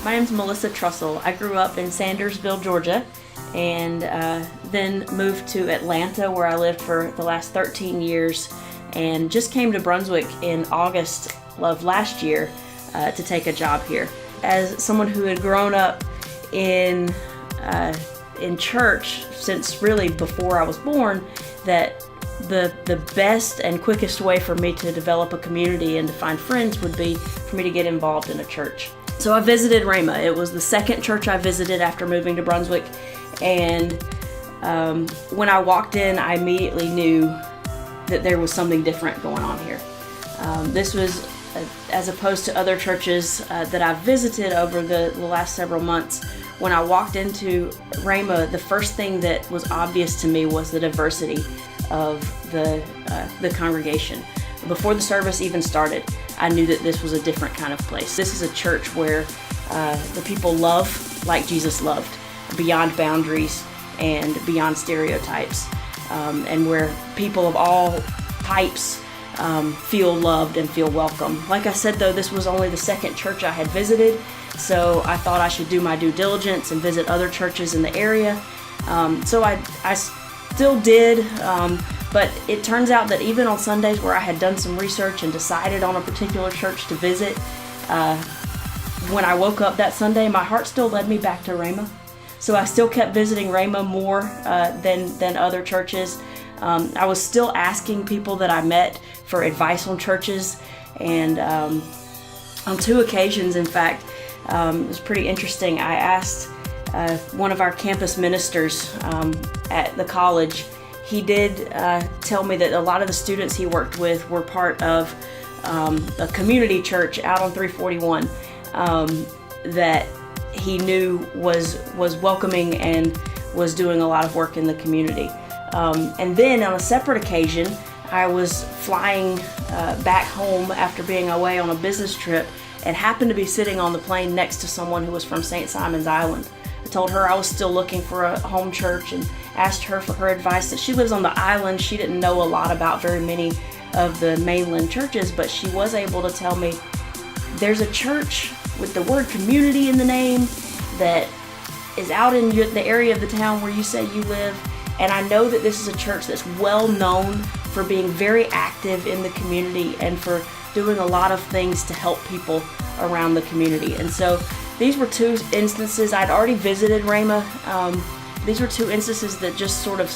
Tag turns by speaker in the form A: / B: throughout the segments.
A: My name's Melissa Trussell. I grew up in Sandersville, Georgia, and then moved to Atlanta, where I lived for the last 13 years, and just came to Brunswick in August of last year to take a job here. As someone who had grown up in church since really before I was born, that the best and quickest way for me to develop a community and to find friends would be for me to get involved in a church. So I visited Rhema. It was the second church I visited after moving to Brunswick, and when I walked in, I immediately knew that there was something different going on here. This was, as opposed to other churches that I've visited over the last several months, when I walked into Rhema, the first thing that was obvious to me was the diversity of the congregation. Before the service even started, I knew that this was a different kind of place. This is a church where the people love like Jesus loved, beyond boundaries and beyond stereotypes, and where people of all types feel loved and feel welcome. Like I said, though, this was only the second church I had visited, so I thought I should do my due diligence and visit other churches in the area. So I still did, but it turns out that even on Sundays where I had done some research and decided on a particular church to visit, when I woke up that Sunday, my heart still led me back to Rhema. So I still kept visiting Rhema more than other churches. I was still asking people that I met for advice on churches, and on two occasions, in fact, it was pretty interesting. I asked one of our campus ministers at the college. He did tell me that a lot of the students he worked with were part of a community church out on 341 that he knew was welcoming and was doing a lot of work in the community. And then on a separate occasion, I was flying back home after being away on a business trip and happened to be sitting on the plane next to someone who was from St. Simon's Island. I told her I was still looking for a home church and asked her for her advice. That she lives on the island. She didn't know a lot about very many of the mainland churches, but she was able to tell me there's a church with the word community in the name that is out in the area of the town where you say you live. And I know that this is a church that's well known for being very active in the community and for doing a lot of things to help people around the community. And so these were two instances. I'd already visited Rhema. These were two instances that just sort of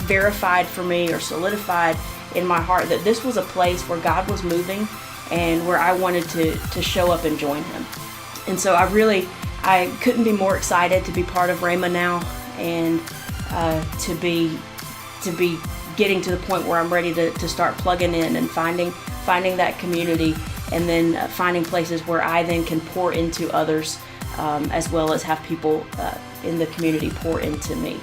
A: verified for me or solidified in my heart that this was a place where God was moving and where I wanted to show up and join Him. And so I couldn't be more excited to be part of Rhema now, and to be getting to the point where I'm ready to start plugging in and finding that community, and then finding places where I then can pour into others, as well as have people in the community pour into me.